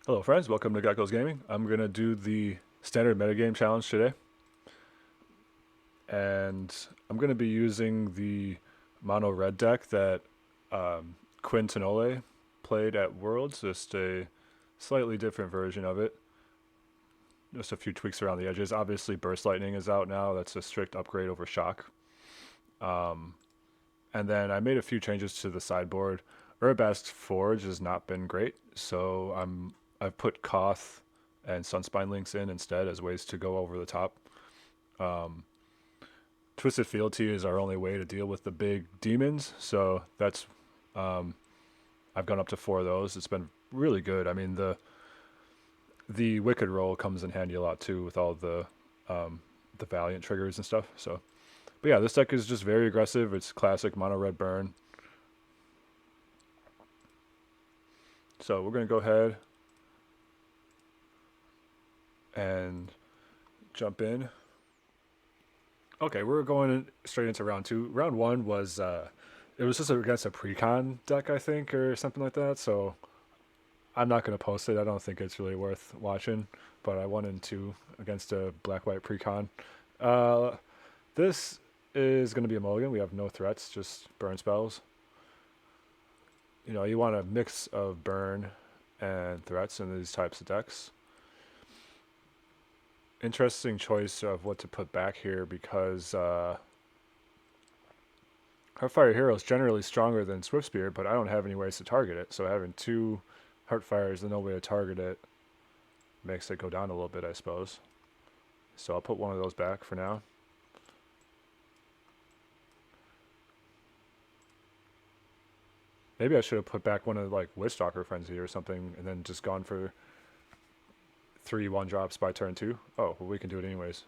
Hello, friends. Welcome to Gecko's Gaming. I'm going to do the standard metagame challenge today. And I'm going to be using the mono red deck that Quinn Tenole played at Worlds, just a slightly different version of it. Just a few tweaks around the edges. Obviously, Burst Lightning is out now. That's a strict upgrade over Shock. And then I made a few changes to the sideboard. Urabast Forge has not been great, so I've put Koth and Sunspine links in instead as ways to go over the top. Twisted Fealty is our only way to deal with the big demons, so that's I've gone up to 4 of those. It's been really good. I mean the Wicked roll comes in handy a lot too with all the Valiant triggers and stuff. So, but yeah, this deck is just very aggressive. It's classic mono red burn. So we're gonna go ahead and jump in. Okay, we're going straight into round 2. Round 1 was it was just against a precon deck, I think, or something like that. So I'm not going to post it. I don't think it's really worth watching. But I won in 2 against a black-white precon. Uh, this is going to be a mulligan. We have no threats, just burn spells. You know, you want a mix of burn and threats in these types of decks. Interesting choice of what to put back here because Heartfire Hero is generally stronger than Swiftspear, but I don't have any ways to target it. So having 2 Heartfires and no way to target it makes it go down a little bit, I suppose. So I'll put one of those back for now. Maybe I should have put back one of like Witchstalker Frenzy or something and then just gone for 3 1-drops by turn 2. Oh, well, we can do it anyways.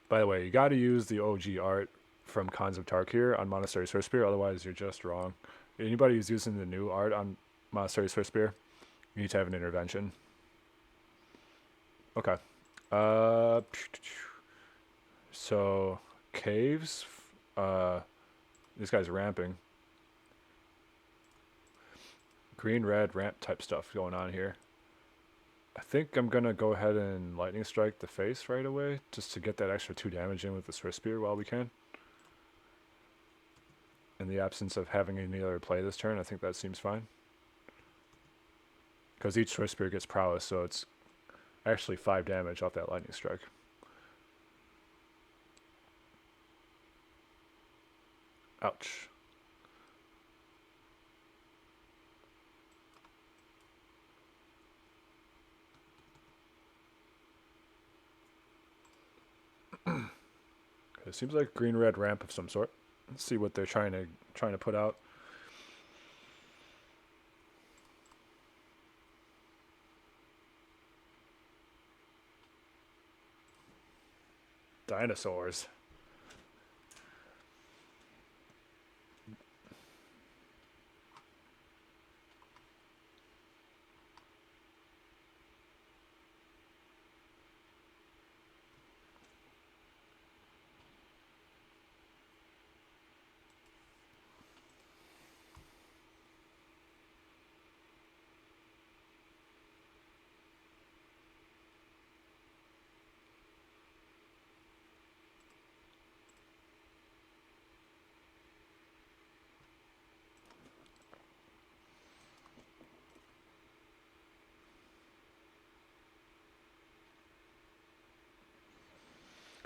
By the way, you got to use the OG art from Khans of Tarkir on Monastery Swiftspear, otherwise you're just wrong. Anybody who's using the new art on Monastery Swiftspear, you need to have an intervention. Okay. Uh, so caves. This guy's ramping. Green red ramp type stuff going on here. I think I'm gonna go ahead and lightning strike the face right away, just to get that extra 2 damage in with the Swiftspear while we can. In the absence of having any other play this turn, I think that seems fine. Because each Swiftspear gets prowess, so it's actually 5 damage off that lightning strike. Ouch. It seems like green red ramp of some sort. Let's see what they're trying to put out. Dinosaurs.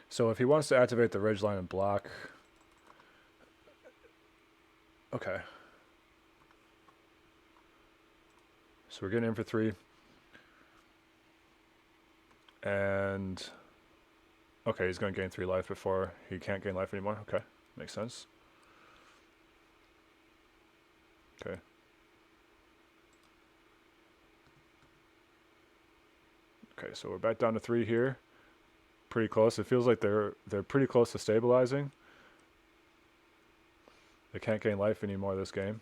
So if he wants to activate the ridgeline and block, okay. So we're getting in for 3. And okay, he's going to gain 3 life before he can't gain life anymore. Okay, makes sense. Okay. Okay, so we're back down to 3 here. Pretty close. It feels like they're pretty close to stabilizing. They can't gain life anymore this game.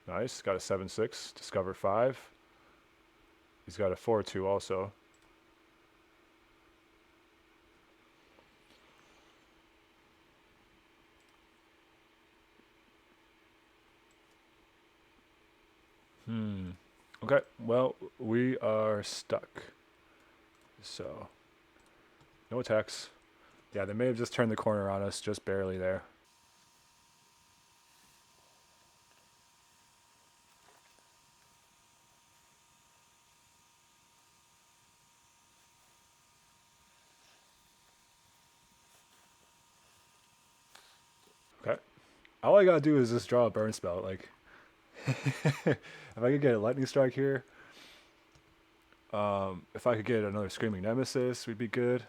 Nice. Got a 7/6. Discover 5. He's got a 4/2 also. Okay, well, we are stuck. So, no attacks. Yeah, they may have just turned the corner on us, just barely there. Okay. All I gotta do is just draw a burn spell. Like, if I could get a lightning strike here, if I could get another screaming nemesis, we'd be good.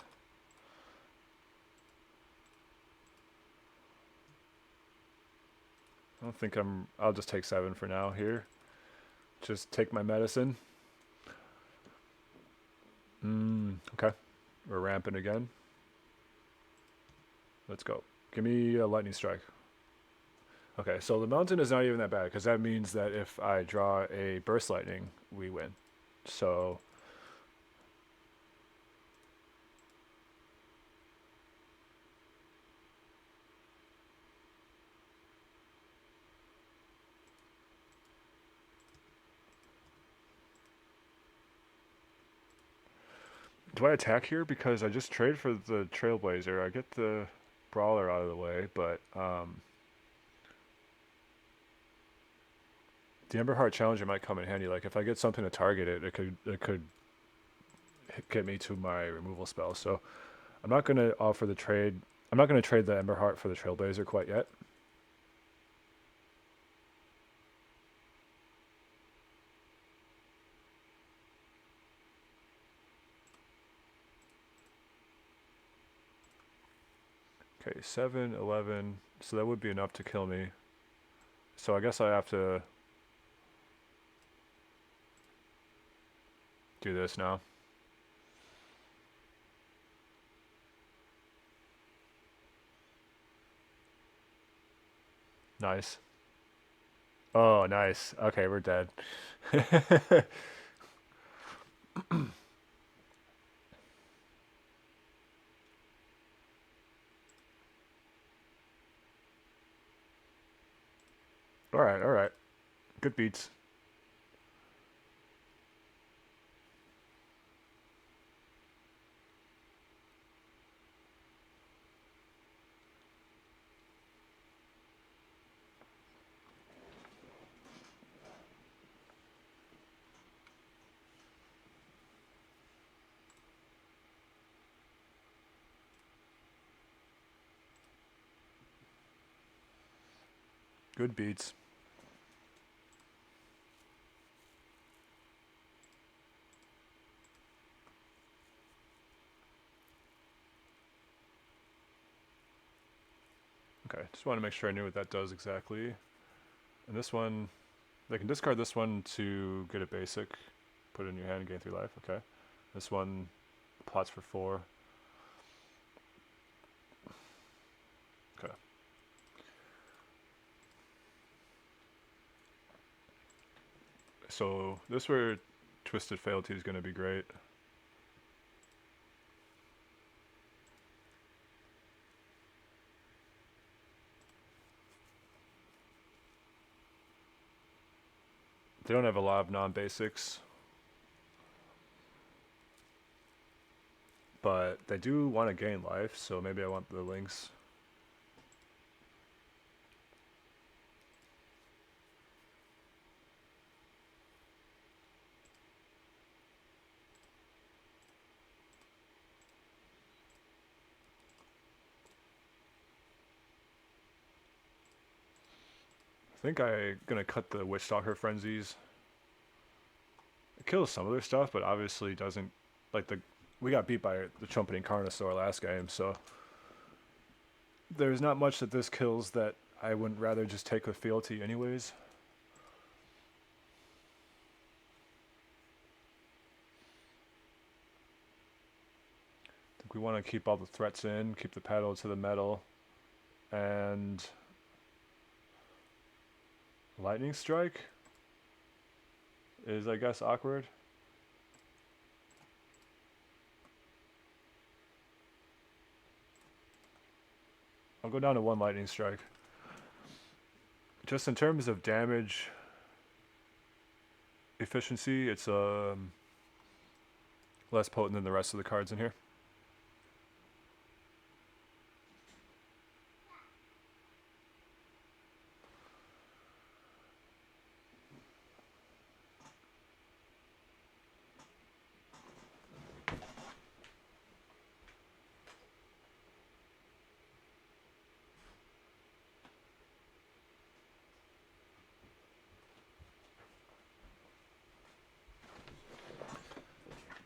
I don't think I'll just take 7 for now here. Just take my medicine. Okay. We're ramping again. Let's go. Give me a lightning strike. Okay, so the mountain is not even that bad because that means that if I draw a burst lightning, we win. So do I attack here? Because I just trade for the Trailblazer. I get the Brawler out of the way, but the Emberheart Challenger might come in handy. Like if I get something to target it, it could get me to my removal spell. So I'm not gonna offer the trade. I'm not gonna trade the Emberheart for the Trailblazer quite yet. Okay, 7, 11. So that would be enough to kill me. So I guess I have to do this now. Nice. Oh, nice. Okay, we're dead. All right, all right. Good beats. Good beats. Okay, just want to make sure I knew what that does exactly. And this one, they can discard this one to get a basic, put it in your hand and gain 3 life. Okay. This one plots for 4. Okay. So this where Twisted Fealty is going to be great. They don't have a lot of non-basics, but they do want to gain life, so maybe I want the links. I think I'm gonna cut the Witchstalker Frenzies. It kills some of their stuff, but obviously doesn't, like we got beat by the Trumpeting Carnosaur last game, so there's not much that this kills that I wouldn't rather just take with Fealty anyways. I think we want to keep all the threats in, keep the pedal to the metal, and Lightning Strike is, I guess, awkward. I'll go down to 1 Lightning Strike. Just in terms of damage, efficiency, it's less potent than the rest of the cards in here.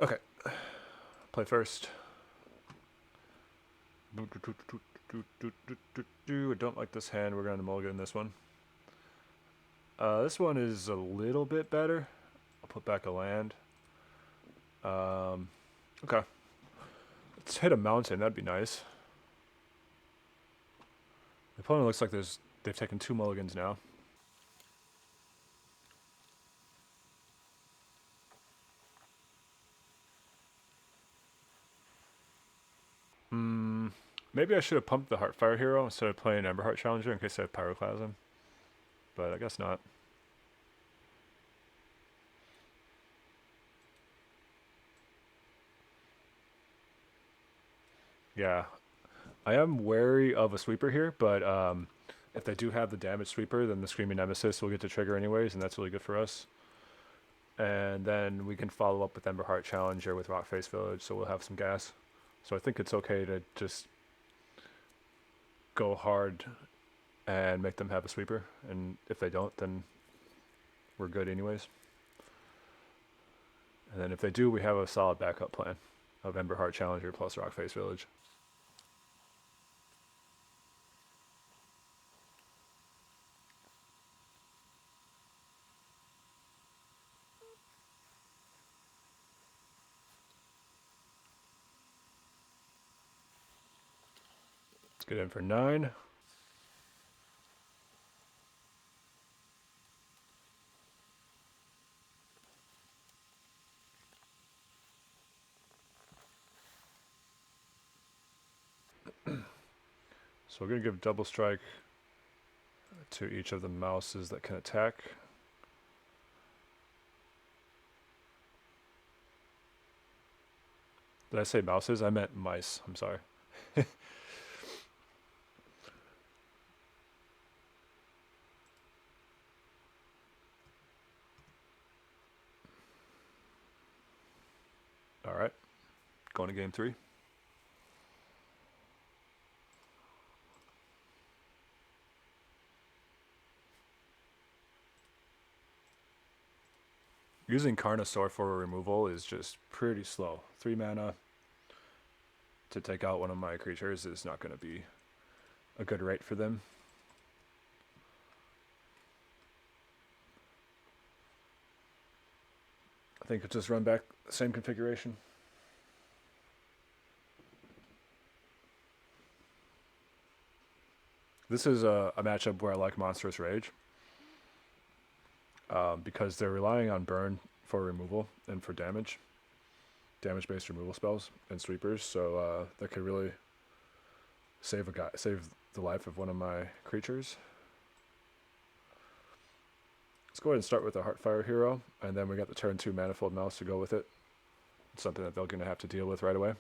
Okay, play first. I don't like this hand. We're going to mulligan this one. This one is a little bit better. I'll put back a land. Okay. Let's hit a mountain. That'd be nice. The opponent looks like they've taken 2 mulligans now. Maybe I should have pumped the Heartfire Hero instead of playing Emberheart Challenger in case I have Pyroclasm. But I guess not. Yeah. I am wary of a sweeper here, but if they do have the damage sweeper, then the Screaming Nemesis will get to trigger anyways, and that's really good for us. And then we can follow up with Emberheart Challenger with Rockface Village, so we'll have some gas. So I think it's okay to just go hard and make them have a sweeper, and if they don't, then we're good anyways. And then if they do, we have a solid backup plan of Emberheart Challenger plus Rockface Village. Let's get in for 9. So we're going to give double strike to each of the mouses that can attack. Did I say mouses? I meant mice. I'm sorry. All right. Going to game 3. Using Carnosaur for a removal is just pretty slow. 3 mana to take out one of my creatures is not going to be a good rate for them. I think I'll just run back the same configuration. This is a matchup where I like Monstrous Rage. Because they're relying on burn for removal and for damage-based removal spells and sweepers, so that could really save the life of one of my creatures. Let's go ahead and start with the Heartfire Hero, and then we got the turn 2 Manifold Mouse to go with it. It's something that they're going to have to deal with right away.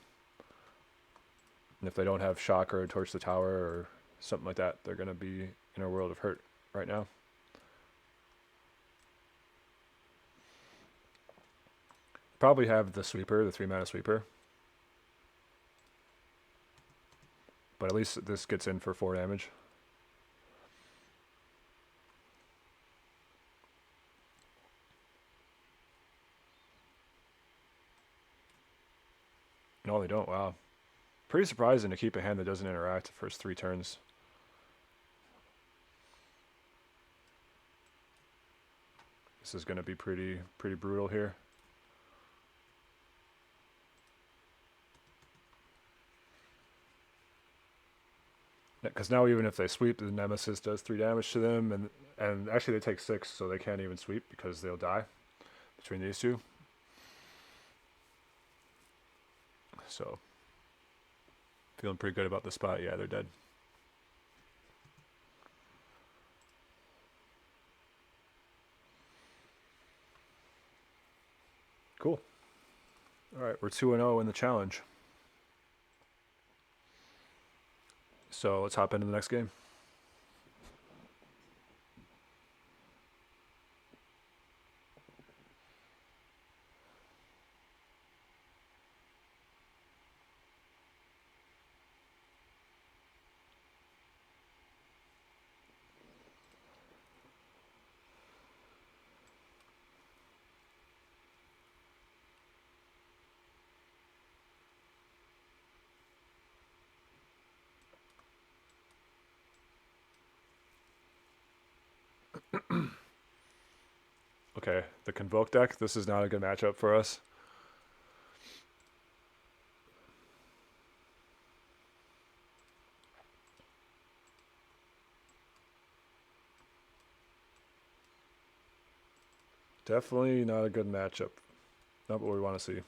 And if they don't have Shock or Torch the Tower or something like that, they're going to be in a world of hurt right now. Probably have the sweeper, the 3 mana sweeper. But at least this gets in for 4 damage. No, they don't. Wow. Pretty surprising to keep a hand that doesn't interact the first 3 turns. This is going to be pretty brutal here. Because now even if they sweep, the Nemesis does 3 damage to them, and actually they take 6, so they can't even sweep because they'll die between these 2. So, feeling pretty good about the spot. Yeah, they're dead. All right, we're 2-0 in the challenge. So let's hop into the next game. Okay, the Convoke deck. This is not a good matchup for us. Definitely not a good matchup. Not what we want to see.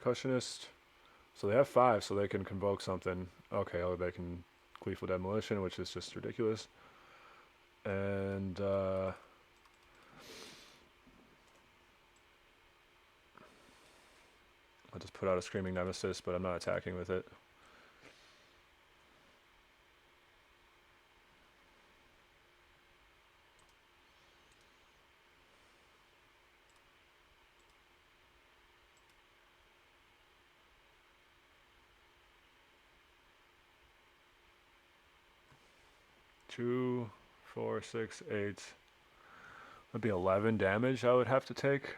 Percussionist. So they have 5, so they can convoke something. Okay, or they can Gleeful Demolition, which is just ridiculous. And I'll just put out a Screaming Nemesis, but I'm not attacking with it. Two, 4, 6, 8. Would be 11 damage I would have to take.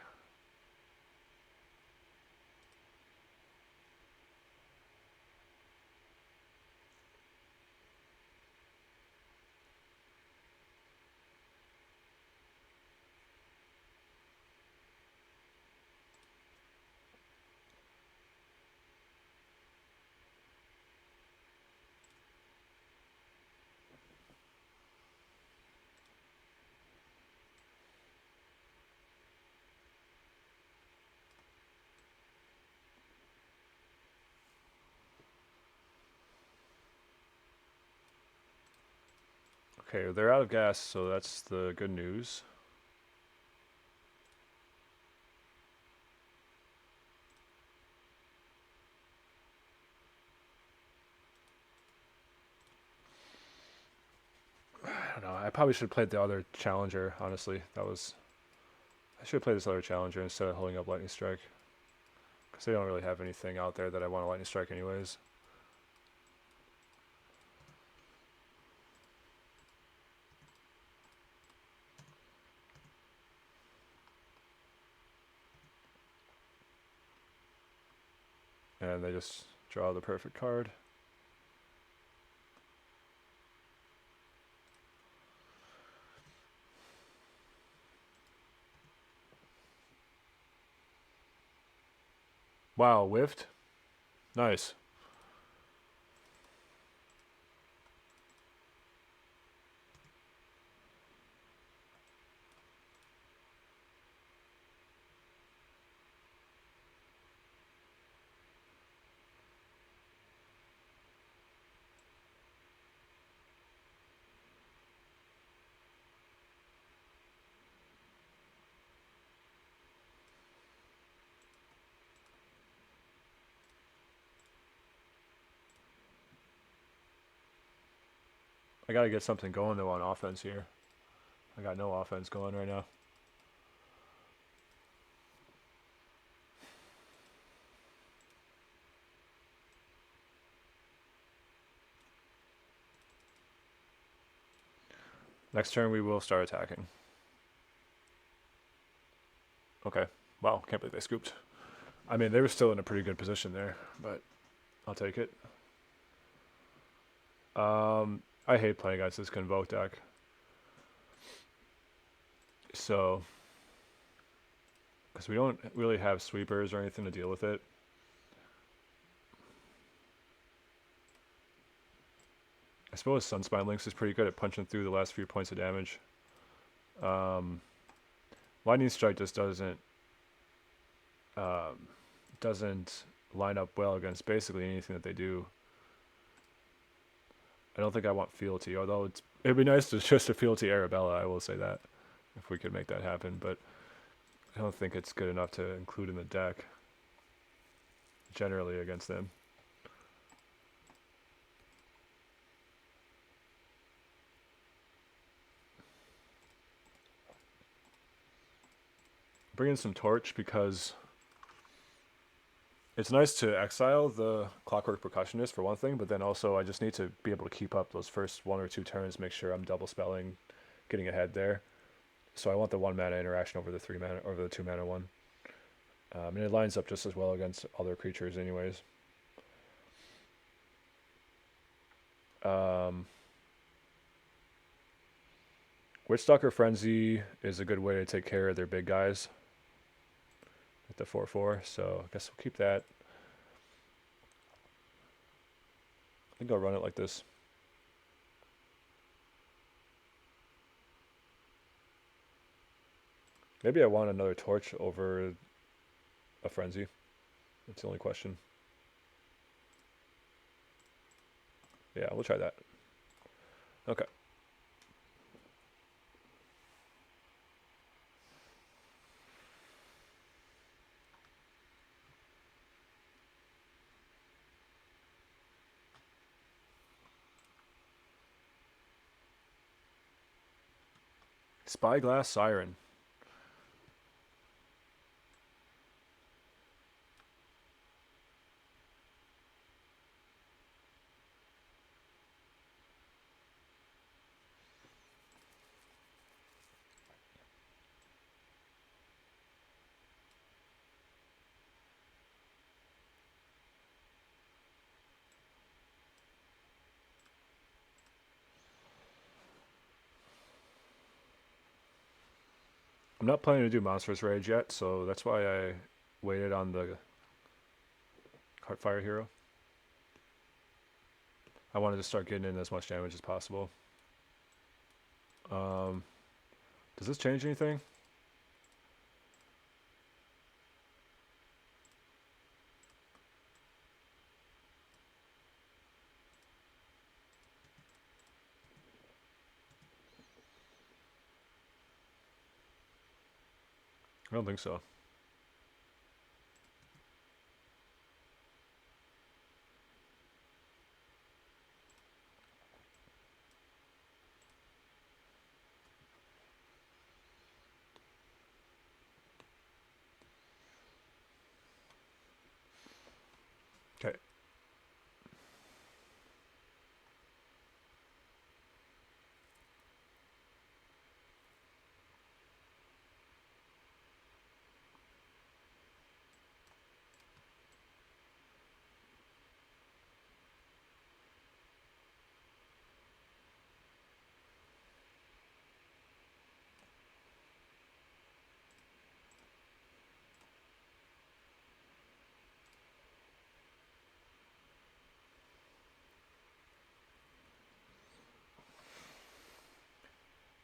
Okay, they're out of gas, so that's the good news. I don't know. I probably should have played the other challenger, honestly. I should have played this other challenger instead of holding up Lightning Strike. Because they don't really have anything out there that I want to Lightning Strike anyways. And they just draw the perfect card. Wow, whiffed. Nice. I gotta get something going though on offense here. I got no offense going right now. Next turn we will start attacking. Okay. Wow, can't believe they scooped. I mean, they were still in a pretty good position there, but I'll take it. I hate playing against this Convoke deck. So because we don't really have sweepers or anything to deal with it. I suppose Sunspine Lynx is pretty good at punching through the last few points of damage. Lightning Strike just doesn't line up well against basically anything that they do. I don't think I want Fealty, although it'd be nice to just a Fealty Arabella, I will say that, if we could make that happen, but I don't think it's good enough to include in the deck, generally, against them. Bring in some Torch because it's nice to exile the Clockwork Percussionist for one thing, but then also I just need to be able to keep up those first 1 or 2 turns, make sure I'm double spelling, getting ahead there. So I want the 1 mana interaction over the 3 mana, over the 2 mana one. And it lines up just as well against other creatures anyways. Witchstalker Frenzy is a good way to take care of their big guys with the 4/4, so I guess we'll keep that. I think I'll run it like this. Maybe I want another Torch over a Frenzy. That's the only question. Yeah, we'll try that. Okay. Spyglass Siren. I'm not planning to do Monstrous Rage yet, so that's why I waited on the Heartfire hero. I wanted to start getting in as much damage as possible. Does this change anything? I don't think so. Okay.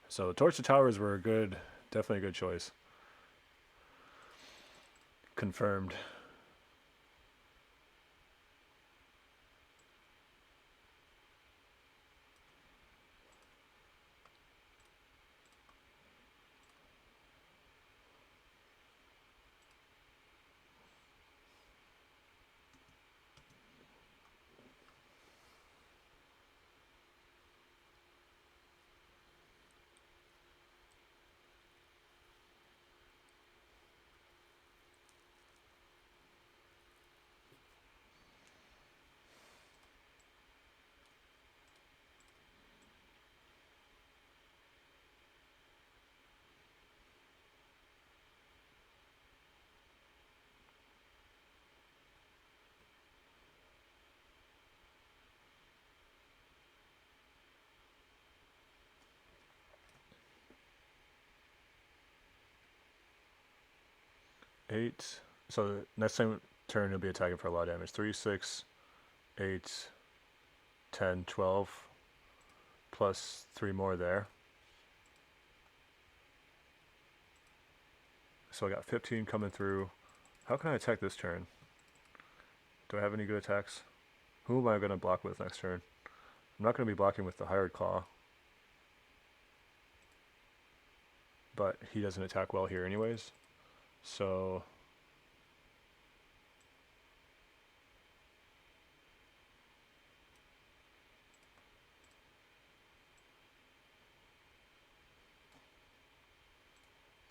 So the Torch to Towers were definitely a good choice. Confirmed. 8. So next turn he'll be attacking for a lot of damage. 3, 6, 8, 10, 12, plus 3 more there. So I got 15 coming through. How can I attack this turn? Do I have any good attacks? Who am I going to block with next turn? I'm not going to be blocking with the Hired Claw. But he doesn't attack well here anyways. So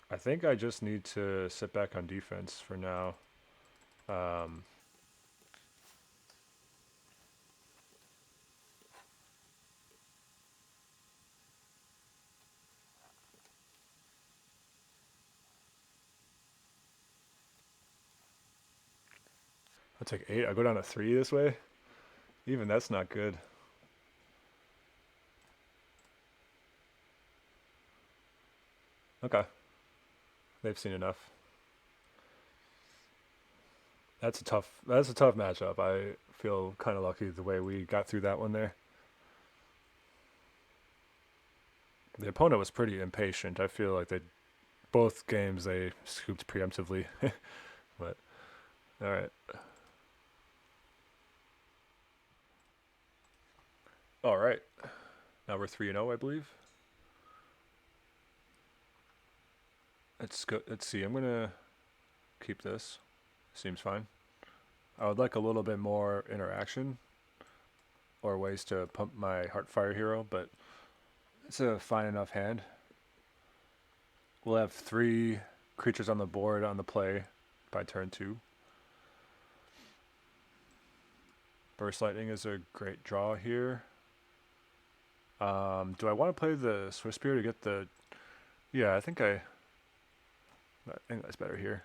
I think I just need to sit back on defense for now. I'll take 8. I go down to 3 this way. Even that's not good. Okay. They've seen enough. That's a tough matchup. I feel kind of lucky the way we got through that one there. The opponent was pretty impatient. I feel like both games they scooped preemptively. But all right. All right. Now we're 3-0, I believe. Let's go. Let's see. I'm gonna keep this. Seems fine. I would like a little bit more interaction or ways to pump my Heartfire hero, but it's a fine enough hand. We'll have 3 creatures on the board on the play by turn 2. Burst Lightning is a great draw here. Do I want to play the Swift Spear to get the... Yeah, I think that's better here.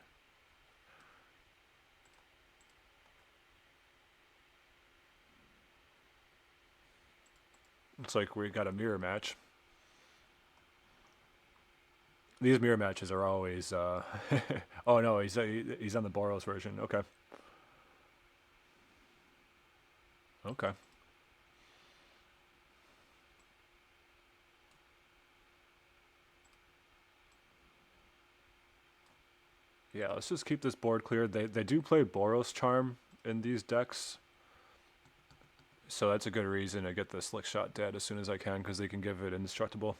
Looks like we got a mirror match. These mirror matches are always... oh no, he's on the Boros version. Okay. Okay. Yeah, let's just keep this board clear. They do play Boros Charm in these decks. So that's a good reason to get the Slick Shot dead as soon as I can, because they can give it indestructible.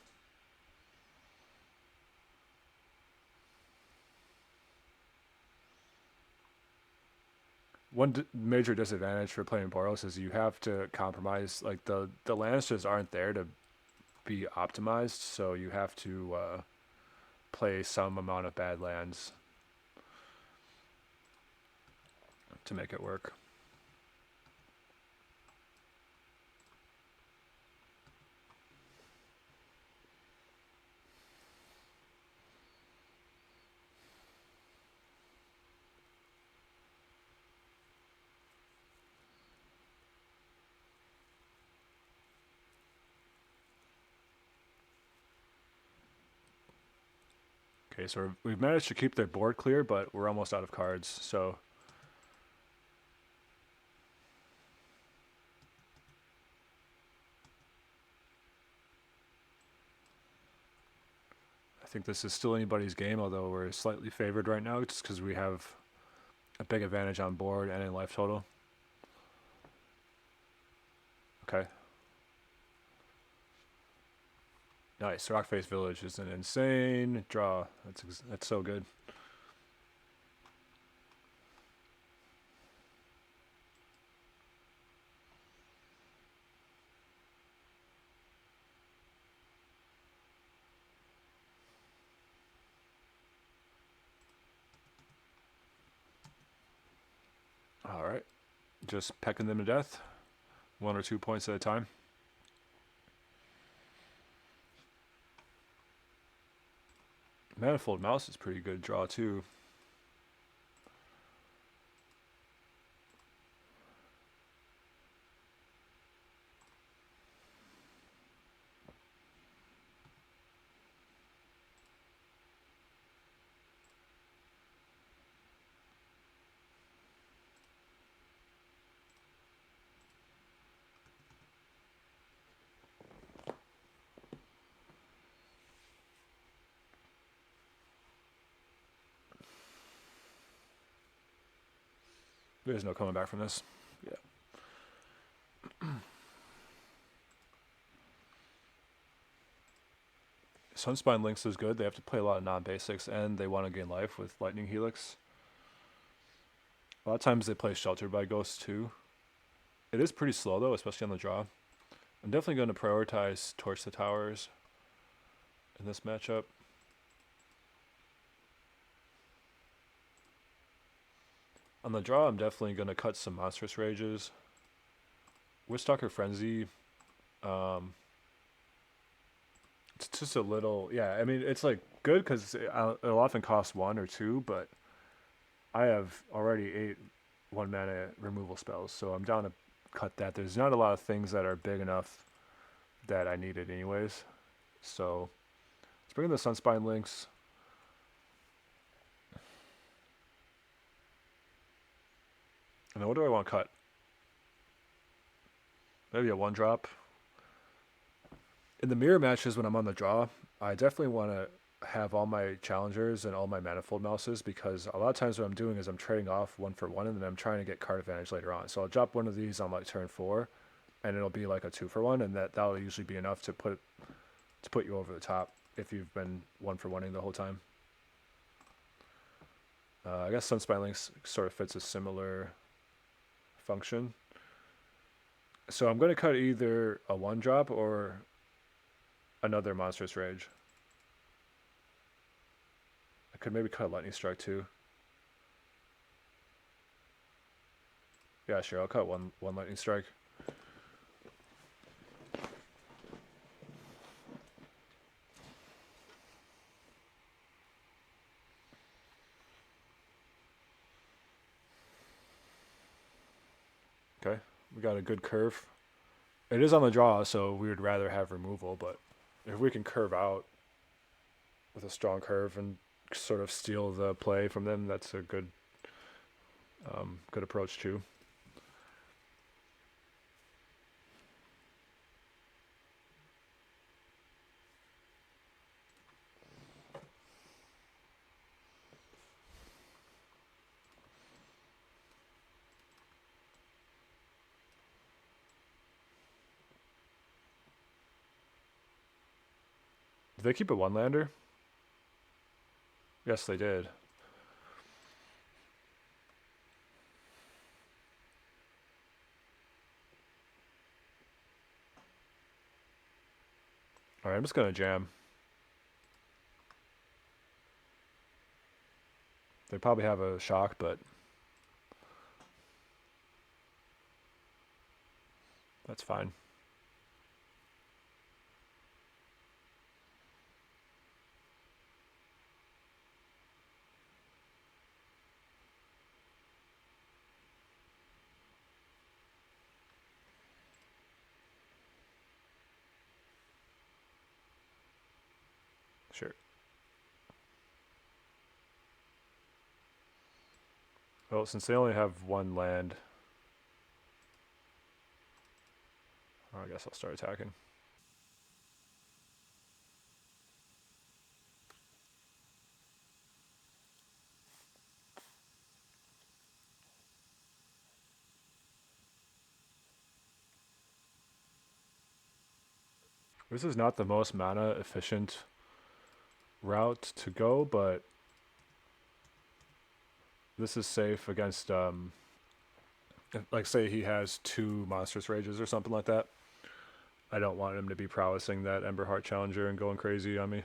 One major disadvantage for playing Boros is you have to compromise. Like the lands just aren't there to be optimized, so you have to play some amount of bad lands to make it work. Okay, so we've managed to keep their board clear, but we're almost out of cards, so... I think this is still anybody's game, although we're slightly favored right now, just because we have a big advantage on board and in life total. Okay. Nice. Rockface Village is an insane draw. That's so good. All right. Just pecking them to death. 1 or 2 points at a time. Manifold Mouse is pretty good draw too. There's no coming back from this. Yeah. Sunspine Lynx is good. They have to play a lot of non-basics, and they want to gain life with Lightning Helix. A lot of times they play Sheltered by Ghosts too. It is pretty slow though, especially on the draw. I'm definitely going to prioritize Torch the Towers in this matchup. On the draw, I'm definitely going to cut some Monstrous Rages. Witchstalker Frenzy, it's just a little, yeah, I mean, it's like good because it'll often cost 1 or 2, but I have already 8 1-mana removal spells, so I'm down to cut that. There's not a lot of things that are big enough that I needed anyways. So let's bring in the Sunspine Lynx. And then what do I want to cut? Maybe a 1-drop. In the mirror matches when I'm on the draw, I definitely want to have all my challengers and all my manifold mouses, because a lot of times what I'm doing is I'm trading off 1 for 1 and then I'm trying to get card advantage later on. So I'll drop one of these on like turn 4 and it'll be like a 2 for 1, and that'll usually be enough to put you over the top if you've been 1 for 1ing the whole time. I guess Sunspine Lynx sort of fits a similar function. So I'm going to cut either a 1-drop or another Monstrous Rage. I could maybe cut Lightning Strike too. Yeah, sure, I'll cut one Lightning Strike. Okay, we got a good curve. It is on the draw, so we would rather have removal, but if we can curve out with a strong curve and sort of steal the play from them, that's a good good approach too. Did they keep a 1-lander? Yes, they did. Alright, I'm just going to jam. They probably have a shock, but that's fine. Sure. Well, since they only have 1 land, I guess I'll start attacking. This is not the most mana efficient route to go, but this is safe against, like say he has 2 Monstrous Rages or something like that. I don't want him to be prowessing that Emberheart Challenger and going crazy on me.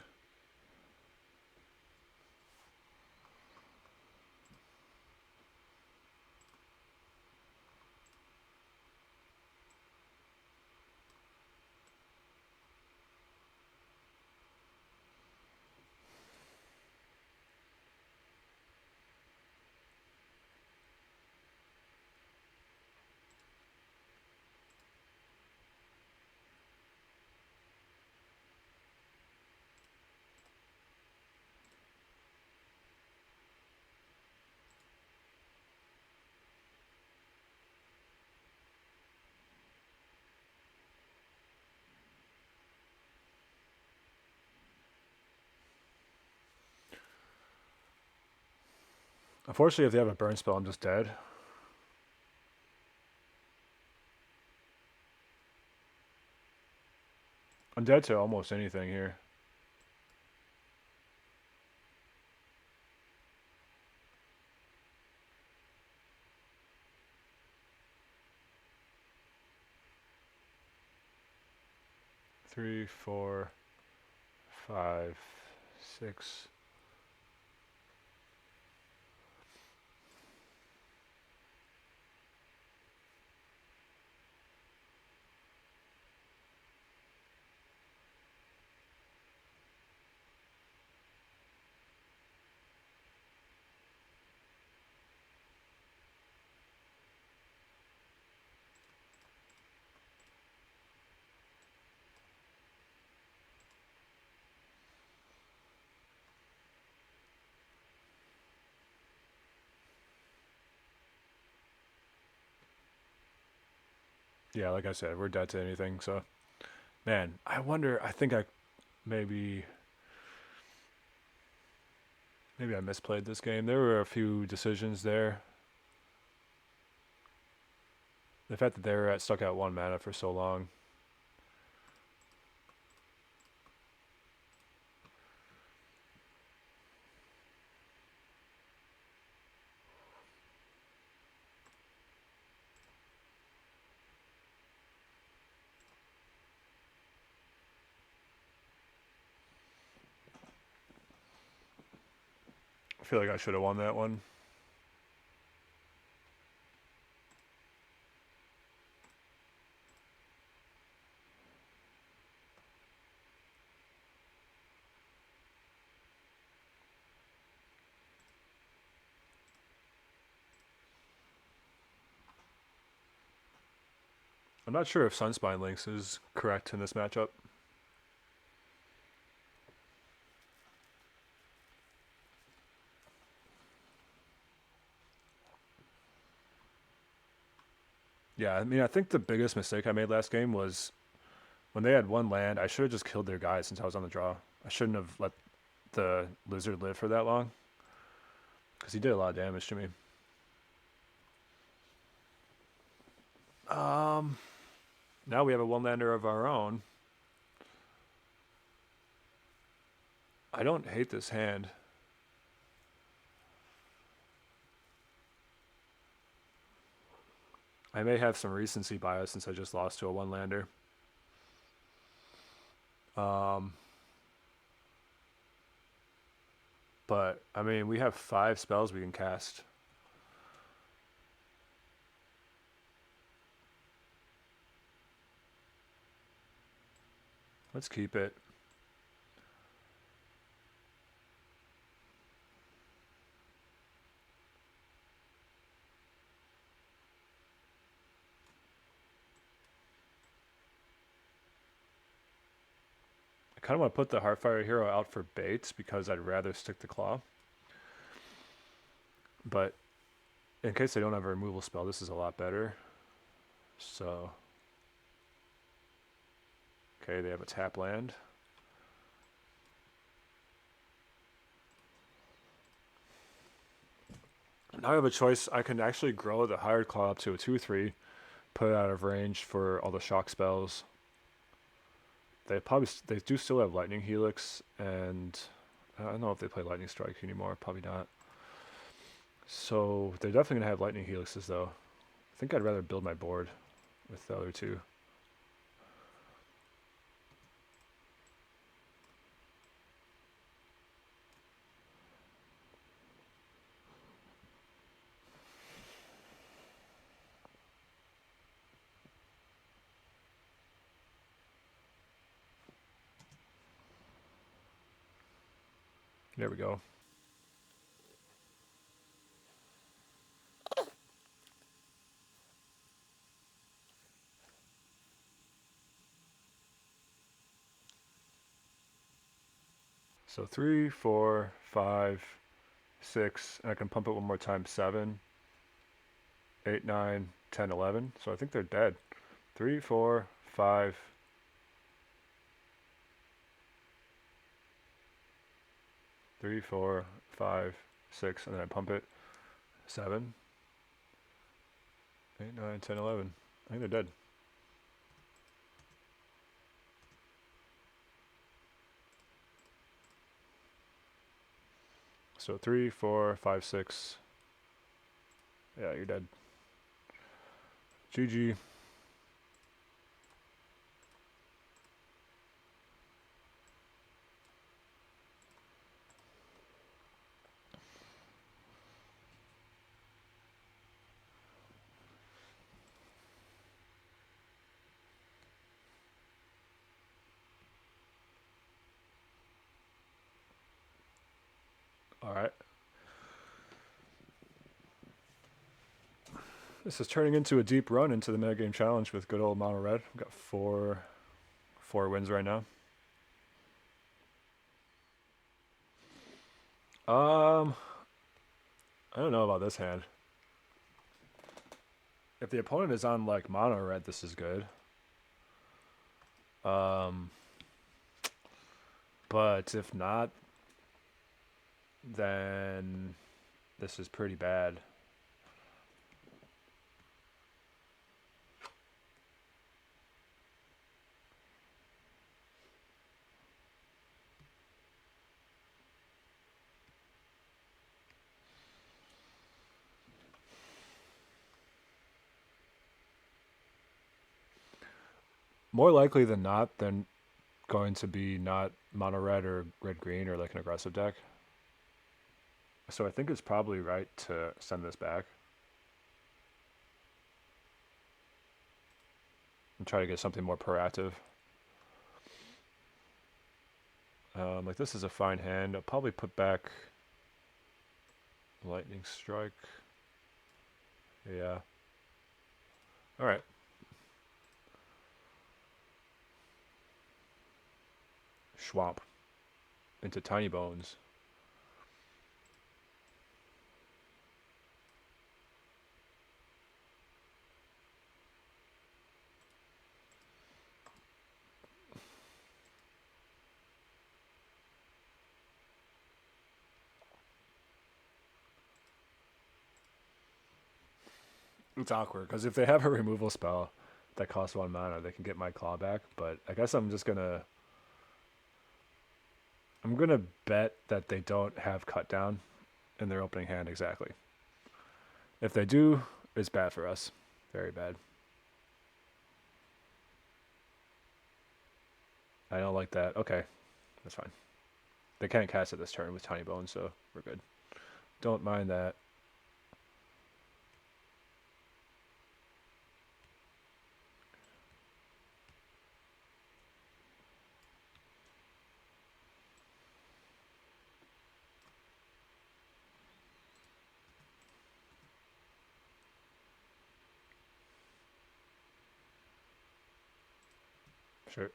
Unfortunately, if they have a burn spell, I'm just dead. I'm dead to almost anything here. Three, 4, 5, 6. Yeah, like I said, we're dead to anything. So, man, I wonder. I think I maybe maybe I misplayed this game. There were a few decisions there. The fact that they were stuck at 1 mana for so long. I feel like I should have won that one. I'm not sure if Sunspine Links is correct in this matchup. Yeah, I mean, I think the biggest mistake I made last game was when they had 1 land, I should have just killed their guy since I was on the draw. I shouldn't have let the lizard live for that long because he did a lot of damage to me. Now we have a 1-lander of our own. I don't hate this hand. I may have some recency bias since I just lost to a 1-lander. But, I mean, we have 5 spells we can cast. Let's keep it. I kind of want to put the Heartfire Hero out for baits because I'd rather stick to Claw. But in case they don't have a removal spell, this is a lot better. So, okay, they have a tap land. Now I have a choice. I can actually grow the Hired Claw up to a 2/3, put it out of range for all the shock spells. They do still have Lightning Helix, and I don't know if they play Lightning Strike anymore. Probably not. So they're definitely gonna have Lightning Helixes though. I think I'd rather build my board with the other two. There we go. So 3, 4, 5, 6, and I can pump it one more time. 7, 8, 9, 10, 11. So I think they're dead. 3, 4, 5. 3, 4, 5, 6, and then I pump it. 7, 8, 9, 10, 11. I think they're dead. So 3, 4, 5, 6. Yeah, you're dead. GG. All right. This is turning into a deep run into the metagame challenge with good old mono red. We've got four wins right now. I don't know about this hand. If the opponent is on like mono red, this is good. But if not, then this is pretty bad. More likely than not, than going to be not mono red or red green or like an aggressive deck. So I think it's probably right to send this back and try to get something more proactive. Like this is a fine hand. I'll probably put back lightning strike. Yeah. All right. Schwamp into tiny bones. It's awkward because if they have a removal spell that costs 1 mana, they can get my claw back. But I guess I'm gonna bet that they don't have cut down in their opening hand exactly. If they do, it's bad for us. Very bad. I don't like that. Okay, that's fine. They can't cast it this turn with tiny bones, so we're good. Don't mind that. Sure.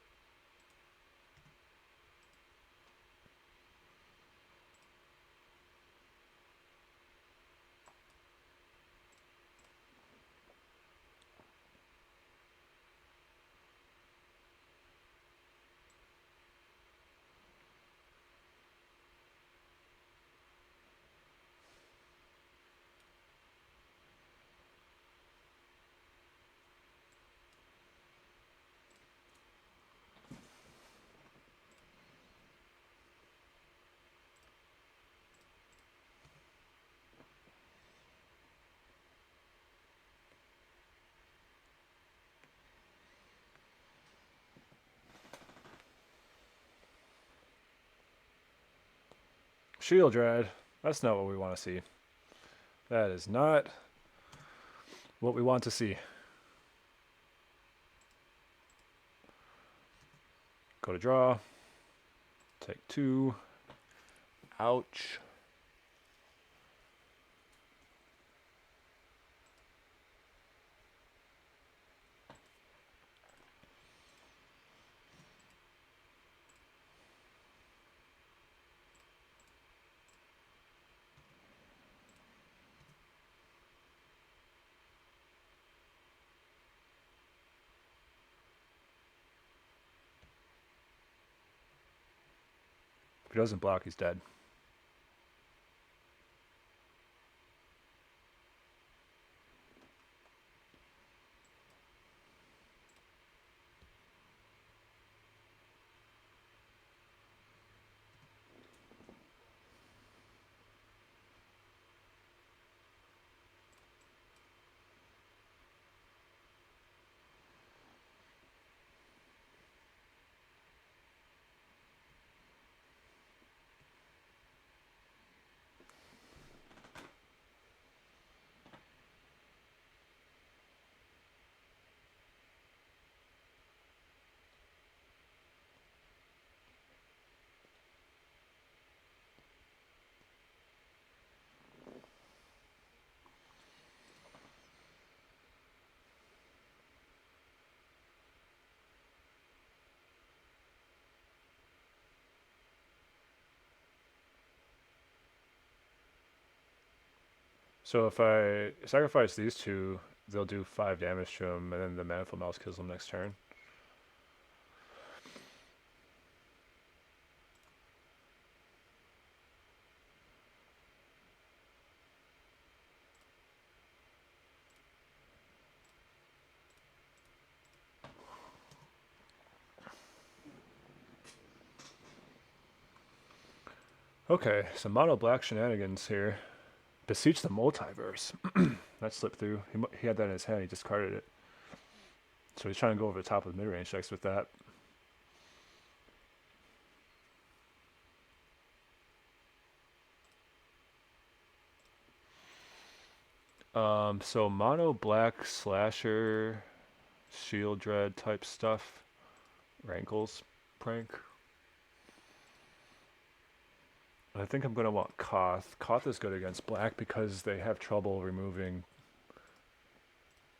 Shield Dread. That's not what we want to see. That is not what we want to see. Go to draw. Take 2. Ouch. If he doesn't block, he's dead. So if I sacrifice these two, they'll do 5 damage to him, and then the Manifold Mouse kills him next turn. Okay, some mono black shenanigans here. Beseech the Multiverse. That slipped through. He had that in his hand. He discarded it. So he's trying to go over the top of the mid-range decks with that. So mono black slasher, shield dread type stuff. Rankles prank. I think I'm going to want Koth. Koth is good against black because they have trouble removing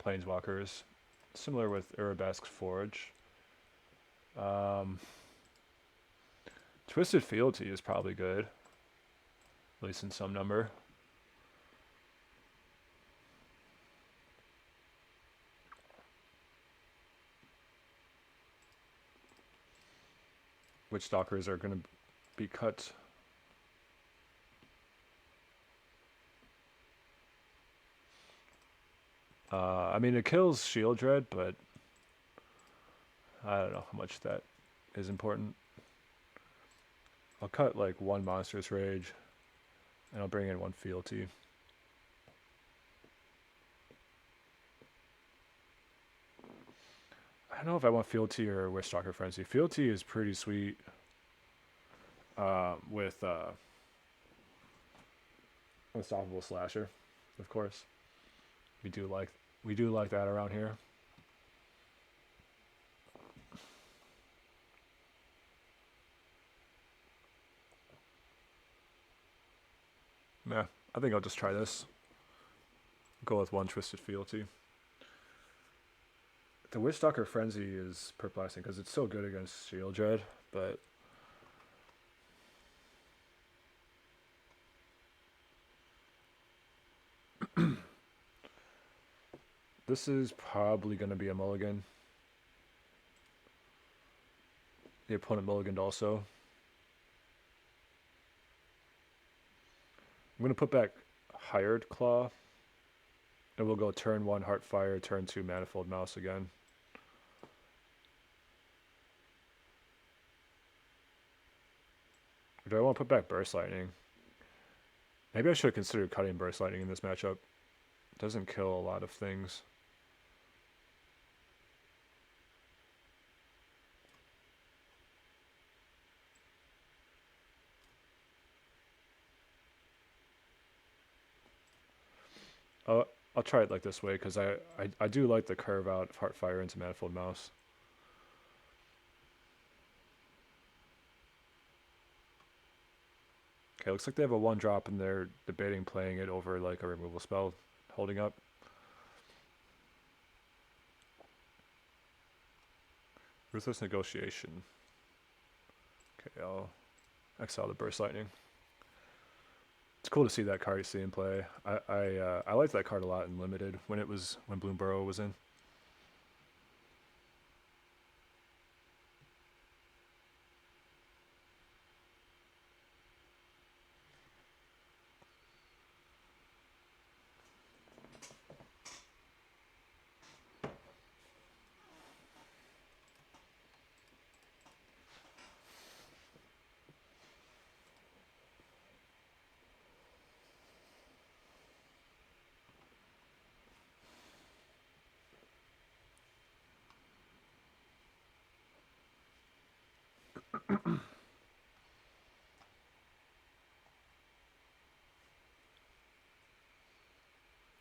planeswalkers. Similar with Arabesque's Forge. Twisted Fealty is probably good. At least in some number. Witchstalkers are going to be cut. I mean, it kills Shield Dread, but I don't know how much that is important. I'll cut like 1 Monstrous Rage, and I'll bring in 1 Fealty. I don't know if I want Fealty or Witchstalker Frenzy. Fealty is pretty sweet with Unstoppable Slasher, of course. We do like that around here. Yeah, I think I'll just try this. Go with 1 Twisted Fealty. The Witchstalker Frenzy is perplexing because it's so good against Shield Dread, but this is probably going to be a mulligan. The opponent mulliganed also. I'm going to put back Hired Claw. And we'll go turn 1 Heartfire, turn 2 Manifold Mouse again. Or do I want to put back Burst Lightning? Maybe I should have considered cutting Burst Lightning in this matchup. It doesn't kill a lot of things. I'll try it like this way because I do like the curve out of Heartfire into Manifold Mouse. Okay, looks like they have a 1-drop and they're debating playing it over like a removal spell holding up. Ruthless Negotiation. Okay, I'll exile the Burst Lightning. It's cool to see that card you see in play. I liked that card a lot in Limited when Bloom Burrow was in.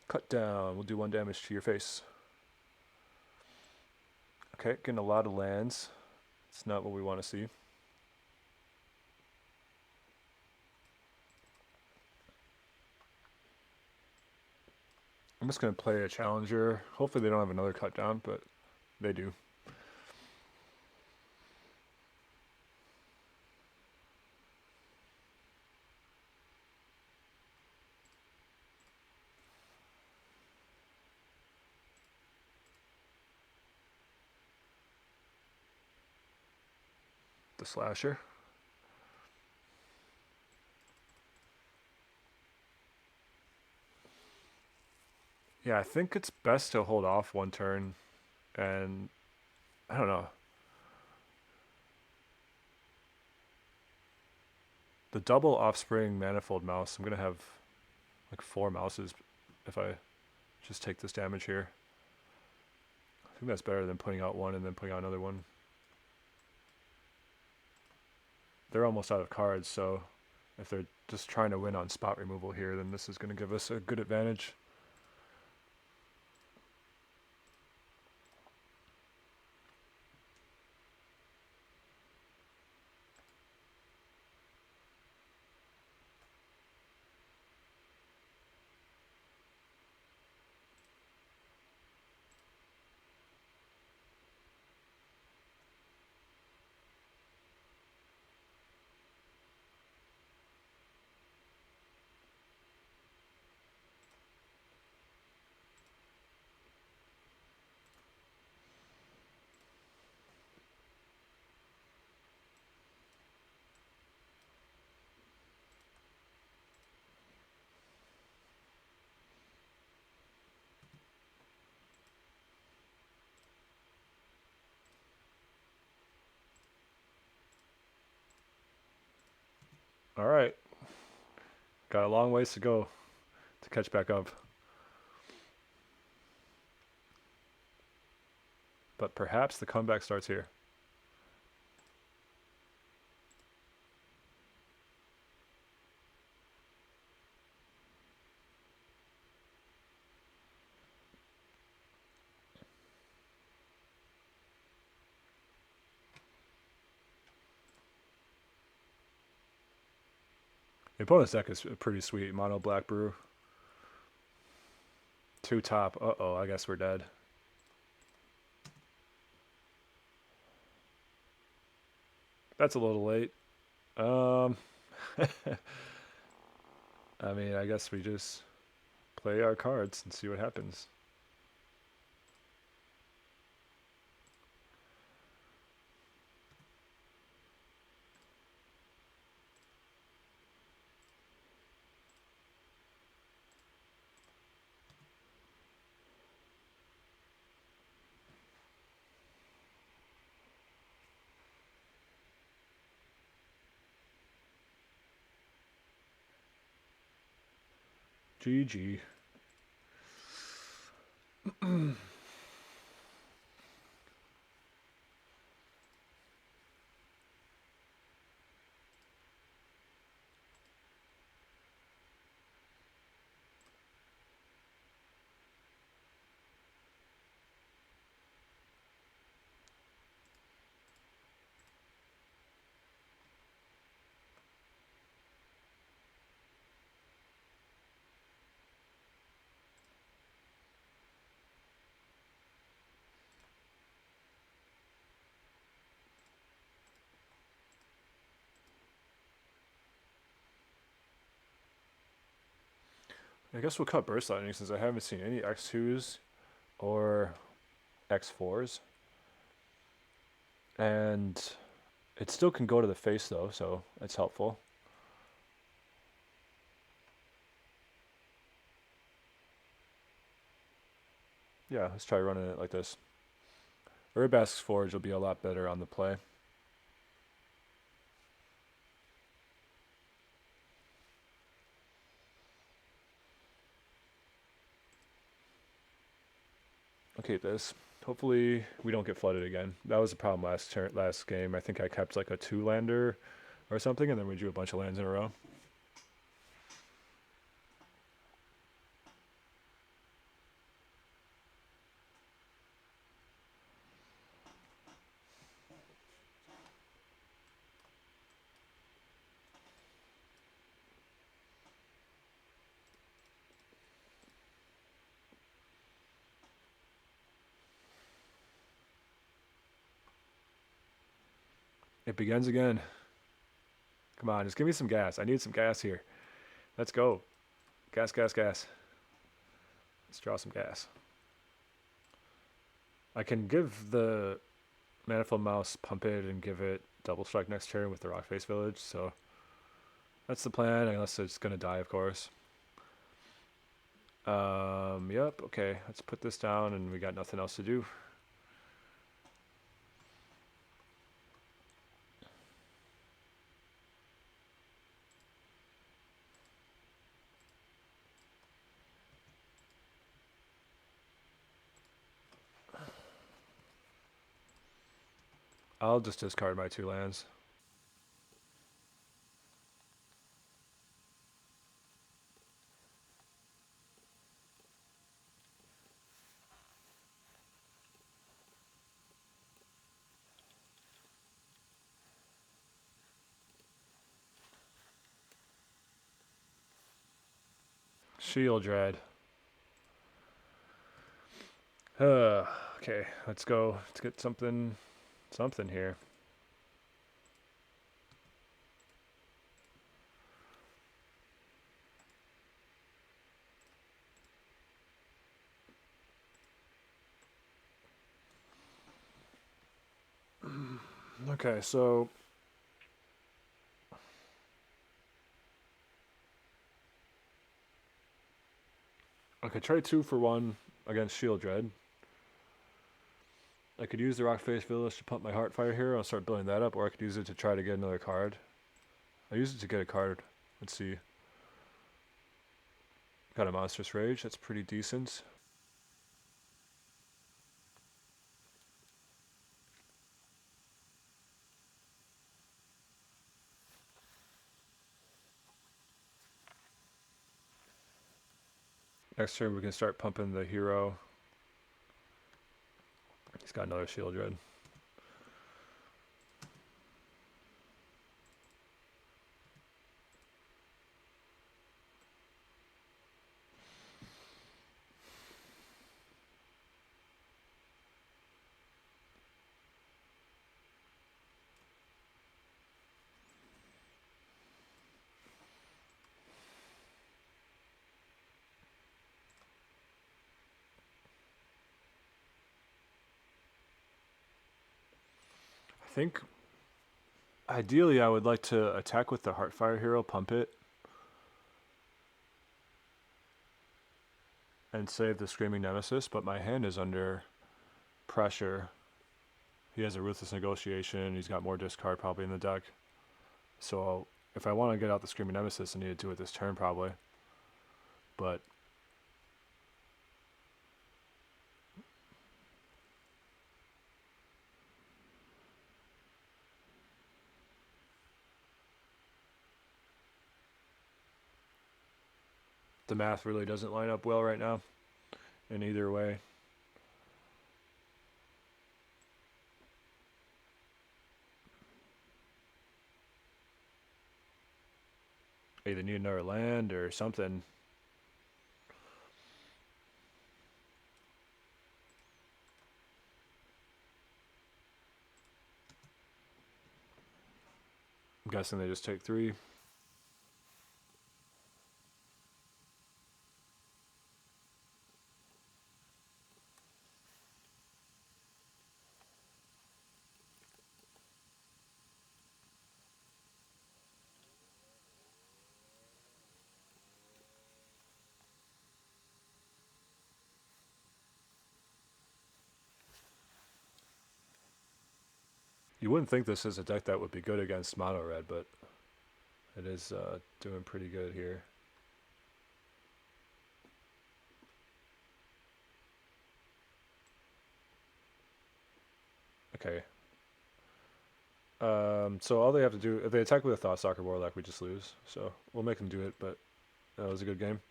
Cut down. We'll do 1 damage to your face. Okay, getting a lot of lands. It's not what we want to see. I'm just going to play a Challenger. Hopefully they don't have another cut down, but they do. the slasher. Yeah, I think it's best to hold off one turn, and I don't know. The double offspring manifold mouse, I'm gonna have like 4 mouses if I just take this damage here. I think that's better than putting out one and then putting out another one. They're almost out of cards, so if they're just trying to win on spot removal here, then this is going to give us a good advantage. All right. Got a long ways to go to catch back up. But perhaps the comeback starts here. The opponent's deck is pretty sweet. Mono Black Brew. 2 top. Uh-oh, I guess we're dead. That's a little late. I mean, I guess we just play our cards and see what happens. GG. I guess we'll cut Burst Lightning since I haven't seen any X2s or X4s. And it still can go to the face though, so it's helpful. Yeah, let's try running it like this. Urbask's Forge will be a lot better on the play. I'll keep this. Hopefully we don't get flooded again. That was the problem last game. I think I kept like a 2-lander or something, and then we drew a bunch of lands in a row. It begins again. Come on, just give me some gas. I need some gas here. Let's go. Gas, gas, gas. Let's draw some gas. I can give the Manifold Mouse, pump it, and give it double strike next turn with the Rock Face Village. So that's the plan, unless it's gonna die, of course. Yep. Okay, let's put this down, and we got nothing else to do. I'll just discard my 2 lands. Shield Dread. Okay, let's go. Let's get something here. Okay, so I could trade 2 for 1 against Shield Dread. I could use the Rock Face Village to pump my Heartfire Hero and start building that up, or I could use it to try to get another card. I'll use it to get a card. Let's see. Got a Monstrous Rage, that's pretty decent. Next turn we can start pumping the hero. He's got another Shield Dread. I think ideally I would like to attack with the Heartfire Hero, pump it, and save the Screaming Nemesis, but my hand is under pressure. He has a Ruthless Negotiation, he's got more discard probably in the deck. So if I want to get out the Screaming Nemesis, I need to do it this turn probably. But the math really doesn't line up well right now in either way. Either need another land or something. I'm guessing they just take 3. You wouldn't think this is a deck that would be good against mono red, but it is doing pretty good here. Okay. So all they have to do, if they attack with a Thoughtstalker Warlock, we just lose. So we'll make them do it, but that was a good game.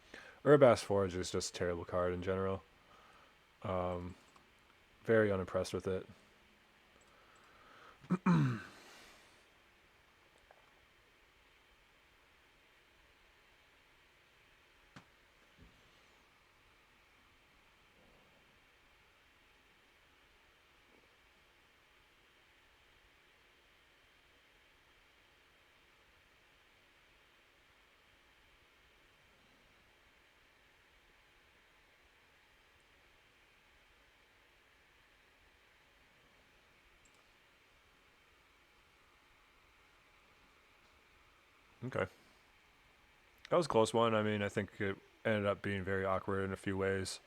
Urbass Forge is just a terrible card in general. Very unimpressed with it. Okay. That was a close one. I mean, I think it ended up being very awkward in a few ways.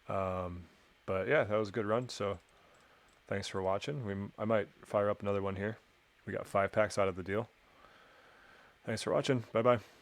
But yeah, that was a good run. So thanks for watching. I might fire up another one here. We got 5 packs out of the deal. Thanks for watching. Bye bye.